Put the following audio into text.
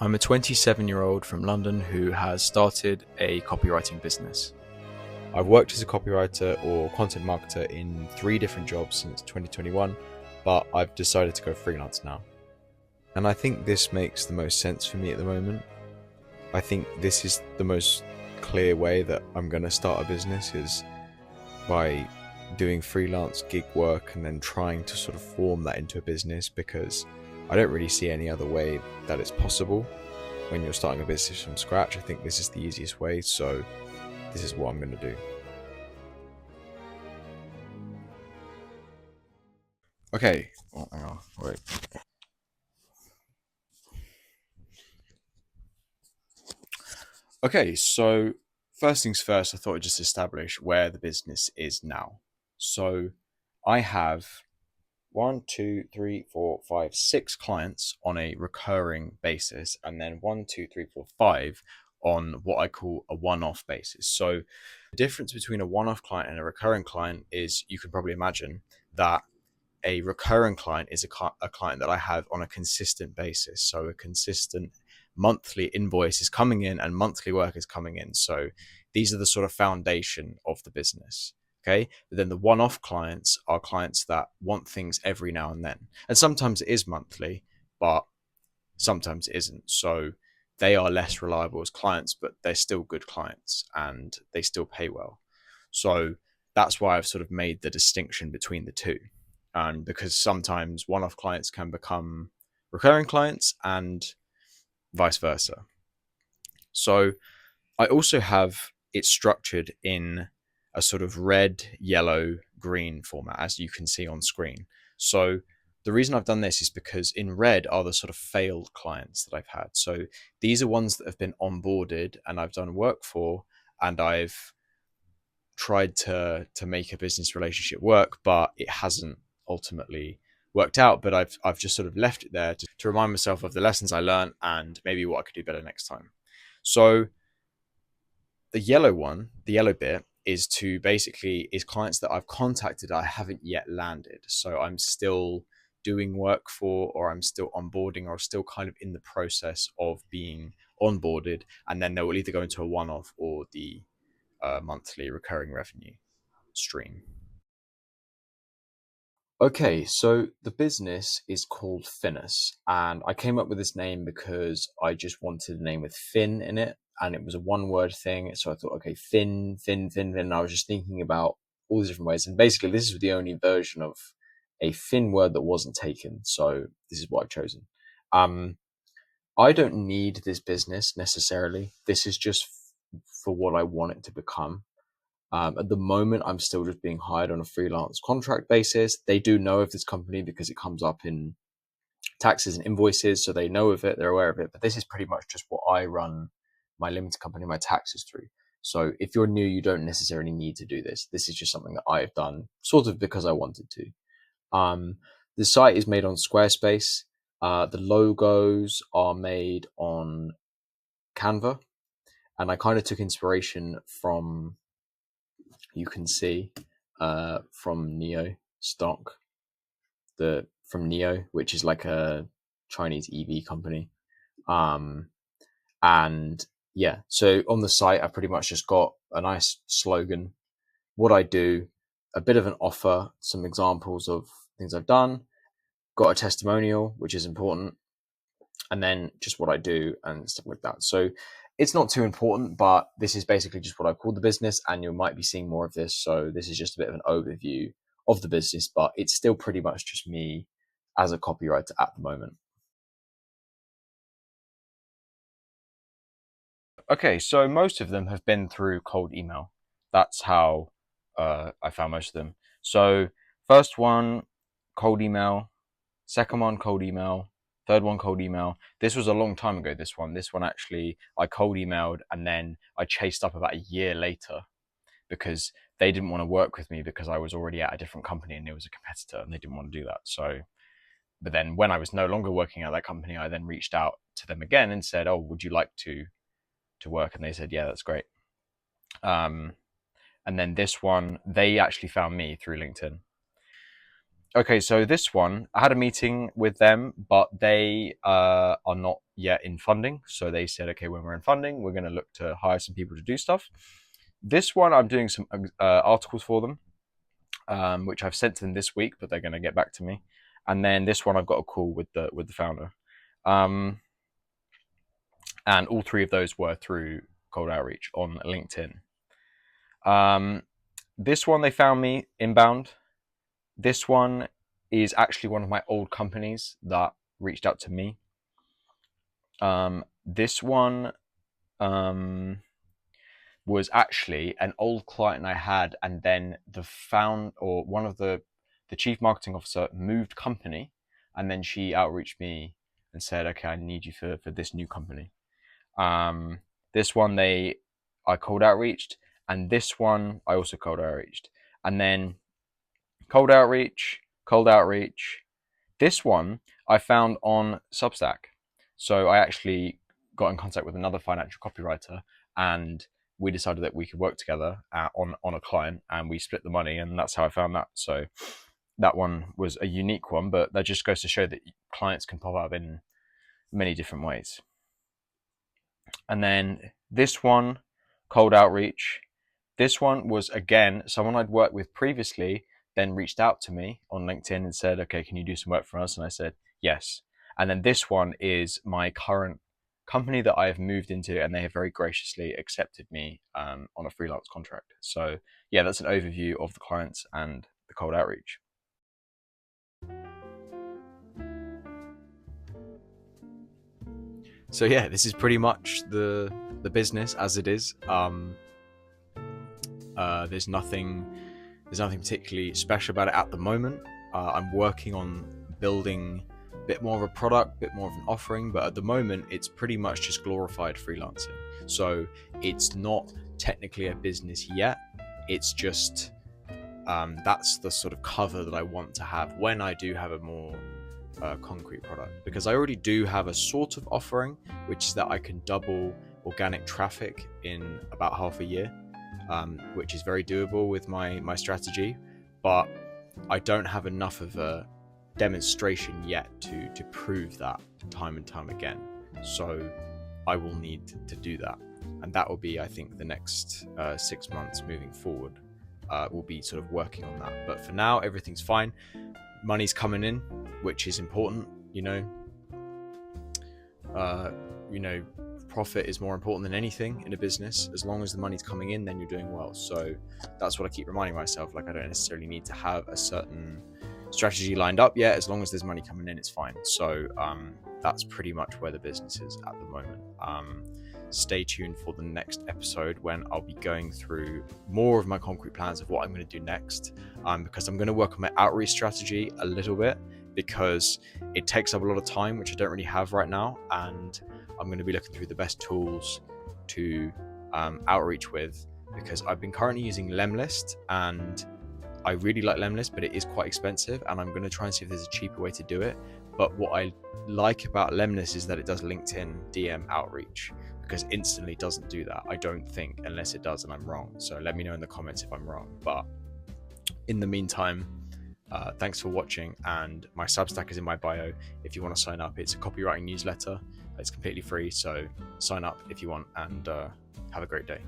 I'm a 27-year-old from London who has started a copywriting business. I've worked as a copywriter or content marketer in 3 different jobs since 2021, but I've decided to go freelance now. And I think this makes the most sense for me at the moment. I think this is the most clear way that I'm going to start a business, is by doing freelance gig work and then trying to sort of form that into a business, because I don't really see any other way that it's possible when you're starting a business from scratch. I think this is the easiest way, so this is what I'm going to do. Okay, hang on, wait. Okay, so first things first, I thought I'd just establish where the business is now. So I have 6 clients on a recurring basis, and then 5 on what I call a one-off basis. So the difference between a one-off client and a recurring client is, you can probably imagine that a recurring client is a client that I have on a consistent basis. So a consistent monthly invoice is coming in and monthly work is coming in. So these are the sort of foundation of the business. Okay. But then the one-off clients are clients that want things every now and then. And sometimes it is monthly, but sometimes it isn't. So they are less reliable as clients, but they're still good clients and they still pay well. So that's why I've sort of made the distinction between the two. And because sometimes one-off clients can become recurring clients and vice versa. So I also have it structured in a sort of red, yellow, green format, as you can see on screen. So the reason I've done this is because in red are the sort of failed clients that I've had. So these are ones that have been onboarded and I've done work for, and I've tried to make a business relationship work, but it hasn't ultimately worked out. But I've just sort of left it there to remind myself of the lessons I learned and maybe what I could do better next time. So the yellow bit is clients that I've contacted I haven't yet landed. So I'm still doing work for, or I'm still onboarding, or still kind of in the process of being onboarded, and then they will either go into a one-off or the monthly recurring revenue stream. Okay, so the business is called Finis, and I came up with this name because I just wanted a name with Fin in it, and it was a one-word thing. So I thought, okay, Fin. And I was just thinking about all these different ways, and basically, this is the only version of a Fin word that wasn't taken. So this is what I've chosen. I don't need this business necessarily. This is just for what I want it to become. At the moment, I'm still just being hired on a freelance contract basis. They do know of this company because it comes up in taxes and invoices, so they know of it, they're aware of it. But this is pretty much just what I run my limited company, my taxes through. So if you're new, you don't necessarily need to do this. This is just something that I've done sort of because I wanted to. The site is made on Squarespace. The logos are made on Canva. And I kind of took inspiration from, you can see, from Neo stock, from Neo, which is like a Chinese EV company. And yeah, so on the site, I pretty much just got a nice slogan, what I do, a bit of an offer, some examples of things I've done, got a testimonial, which is important, and then just what I do and stuff like that. So it's not too important, but this is basically just what I've called the business, and you might be seeing more of this. So this is just a bit of an overview of the business, but it's still pretty much just me as a copywriter at the moment. Okay, so most of them have been through cold email. That's how I found most of them. So first one, cold email. Second one, cold email. Third one, cold email. This was a long time ago, this one. This one actually, I cold emailed and then I chased up about a year later because they didn't want to work with me because I was already at a different company and it was a competitor and they didn't want to do that. So, but then when I was no longer working at that company, I then reached out to them again and said, oh, would you like to work? And they said, yeah, that's great. And then this one, they actually found me through LinkedIn. Okay, so this one, I had a meeting with them, but they are not yet in funding. So they said, okay, when we're in funding, we're going to look to hire some people to do stuff. This one, I'm doing some articles for them, which I've sent to them this week, but they're going to get back to me. And then this one, I've got a call with the founder, and all three of those were through cold outreach on LinkedIn. This one, they found me inbound. This one is actually one of my old companies that reached out to me. This one was actually an old client I had, and then one of the chief marketing officer moved company, and then she outreached me and said, okay, I need you for this new company. This one I cold outreached, and this one I also cold outreached, and then cold outreach. This one I found on Substack. So I actually got in contact with another financial copywriter, and we decided that we could work together on a client, and we split the money, and that's how I found that. So that one was a unique one, but that just goes to show that clients can pop up in many different ways. And then this one, cold outreach. This one was, again, someone I'd worked with previously, then reached out to me on LinkedIn and said, okay, can you do some work for us? And I said, yes. And then this one is my current company that I have moved into, and they have very graciously accepted me on a freelance contract. So yeah, that's an overview of the clients and the cold outreach. So yeah, this is pretty much the business as it is. There's nothing particularly special about it at the moment. I'm working on building a bit more of a product, a bit more of an offering, but at the moment it's pretty much just glorified freelancing. So it's not technically a business yet. It's just that's the sort of cover that I want to have when I do have a more concrete product, because I already do have a sort of offering, which is that I can double organic traffic in about half a year, which is very doable with my strategy, but I don't have enough of a demonstration yet to prove that time and time again. So I will need to do that, and that will be, I think, the next 6 months moving forward. We'll be sort of working on that, but for now everything's fine. Money's coming in, which is important. Profit is more important than anything in a business. As long as the money's coming in, then you're doing well. So that's what I keep reminding myself. Like, I don't necessarily need to have a certain strategy lined up yet. As long as there's money coming in, it's fine. So that's pretty much where the business is at the moment. Stay tuned for the next episode, when I'll be going through more of my concrete plans of what I'm going to do next, because I'm going to work on my outreach strategy a little bit, because it takes up a lot of time, which I don't really have right now, and I'm going to be looking through the best tools to outreach with, because I've been currently using Lemlist, and I really like Lemlist, but it is quite expensive, and I'm going to try and see if there's a cheaper way to do it. But what I like about Lemlist is that it does LinkedIn DM outreach, because Instantly doesn't do that, I don't think, unless it does and I'm wrong. So let me know in the comments if I'm wrong. But in the meantime, thanks for watching, and my Substack is in my bio if you want to sign up. It's a copywriting newsletter. It's completely free, so sign up if you want, and have a great day.